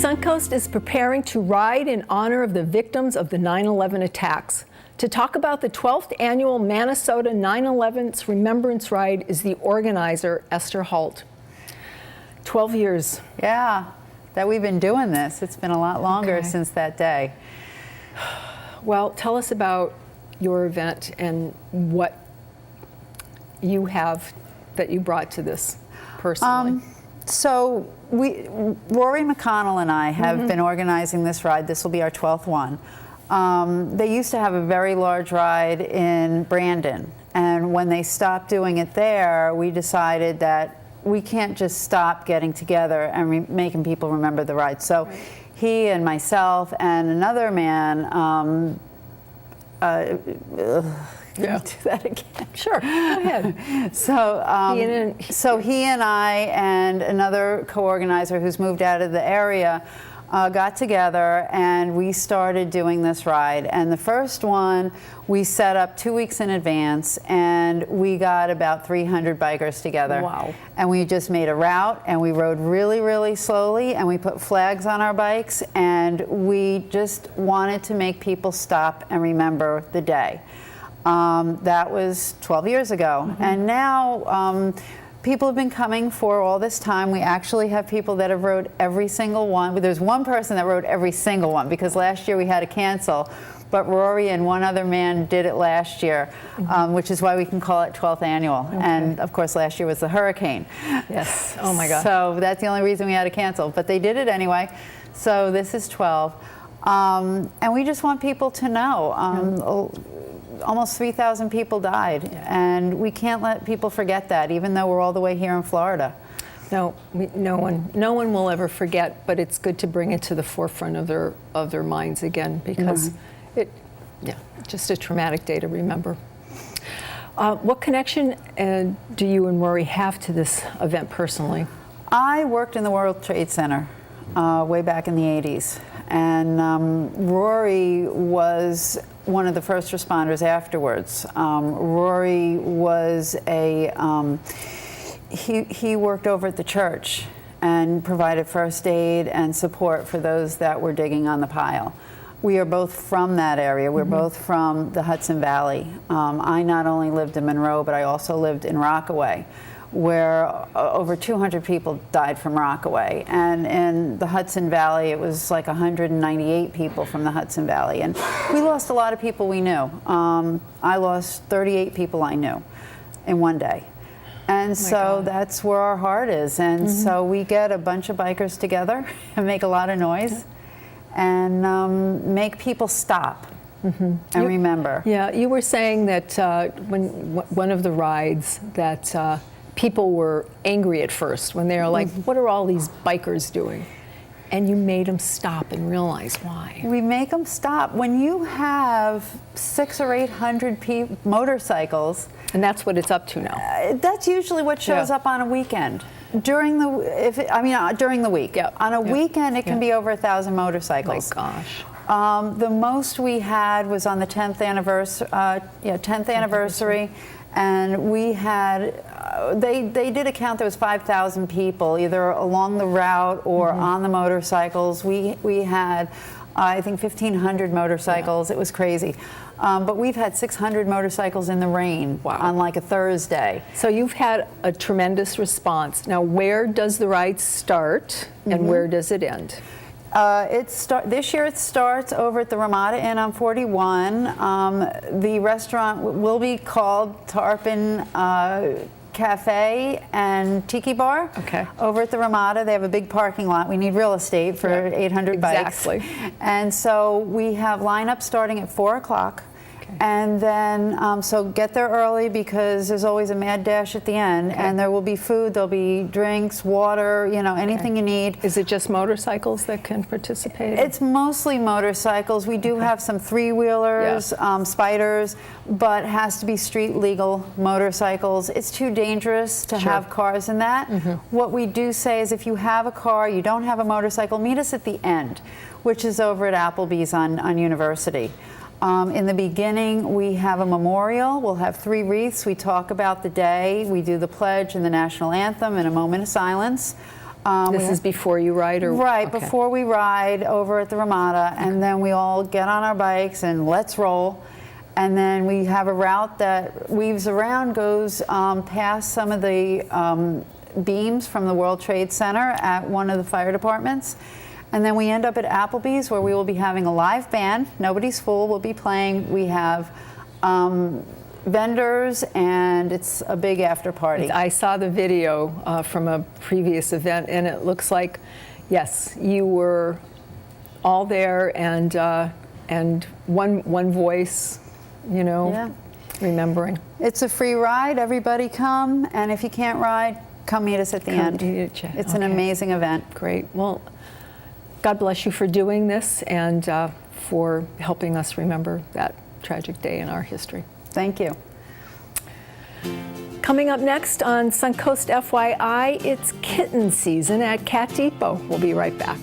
Suncoast is preparing to ride in honor of the victims of the 9/11 attacks. To talk about the 12th annual Minnesota 9/11 Remembrance Ride is the organizer, Esther Holt. 12 years. Yeah, that we've been doing this. It's been a lot longer since that day. Well, tell us about your event and what you have that you brought to this personally. So Rory McConnell and I have been organizing this ride. This will be our 12th one. They used to have a very large ride in Brandon, and when they stopped doing it there, we decided that we can't just stop getting together and making people remember the ride. So he and myself and another man, can you do that again? Sure, go ahead. So he and I and another co-organizer who's moved out of the area got together and we started doing this ride. And the first one we set up 2 weeks in advance, and we got about 300 bikers together. Wow. And we just made a route, and we rode really, really slowly, and we put flags on our bikes, and we just wanted to make people stop and remember the day. That was 12 years ago. And now people have been coming for all this time. We actually have people that have rode every single one. But there's one person that rode every single one, because last year we had to cancel. But Rory and one other man did it last year, which is why we can call it 12th annual. And of course last year was the hurricane. Yes, oh my God. So that's the only reason we had to cancel. But they did it anyway. So this is 12. And we just want people to know. Almost 3,000 people died, and we can't let people forget that, even though we're all the way here in Florida. No, no one will ever forget, but it's good to bring it to the forefront of their minds again, because just a traumatic day to remember. What connection do you and Rory have to this event personally? I worked in the World Trade Center way back in the 80s, and Rory was one of the first responders afterwards. Rory was he worked over at the church and provided first aid and support for those that were digging on the pile. We are both from that area. We're both from the Hudson Valley. I not only lived in Monroe, but I also lived in Rockaway, where over 200 people died from Rockaway. And in the Hudson Valley, it was like 198 people from the Hudson Valley. And we lost a lot of people we knew. I lost 38 people I knew in one day. And so that's where our heart is. And so we get a bunch of bikers together and make a lot of noise and make people stop and remember. Yeah, you were saying that when one of the rides that people were angry at first when they were like, what are all these bikers doing? And you made them stop and realize why. We make them stop. When you have 600 or 800 motorcycles. And that's what it's up to now. That's usually what shows up on a weekend. During the during the week. On a weekend, it can be over 1,000 motorcycles. Oh my gosh. The most we had was on the 10th anniversary, and we had, they did a count, there was 5,000 people, either along the route or on the motorcycles. We had, I think, 1,500 motorcycles. It was crazy. But we've had 600 motorcycles in the rain on like a Thursday. So you've had a tremendous response. Now, where does the ride start and where does it end? This year it starts over at the Ramada Inn on 41. The restaurant will be called Tarpon Cafe and Tiki Bar. Okay. Over at the Ramada, they have a big parking lot. We need real estate for 800 bikes. Exactly. And so we have lineup starting at 4 o'clock. And then, so get there early, because there's always a mad dash at the end, and there will be food, there'll be drinks, water, anything you need. Is it just motorcycles that can participate? It's mostly motorcycles. We do have some three-wheelers, spiders, but has to be street legal motorcycles. It's too dangerous to have cars in that. What we do say is, if you have a car, you don't have a motorcycle, meet us at the end, which is over at Applebee's on University. In the beginning, we have a memorial. We'll have 3 wreaths. We talk about the day. We do the pledge and the national anthem and a moment of silence. This is before you ride, or Right, okay. before we ride over at the Ramada, and then we all get on our bikes and let's roll. And then we have a route that weaves around, goes past some of the beams from the World Trade Center at one of the fire departments. And then we end up at Applebee's, where we will be having a live band. Nobody's Fool will be playing. We have vendors, and it's a big after party. I saw the video from a previous event, and it looks like, yes, you were all there, and one voice, you know, Yeah. remembering. It's a free ride. Everybody come, and if you can't ride, come meet us at the end. It's an amazing event. Great. Well, God bless you for doing this and for helping us remember that tragic day in our history. Thank you. Coming up next on Suncoast FYI, it's kitten season at Cat Depot. We'll be right back.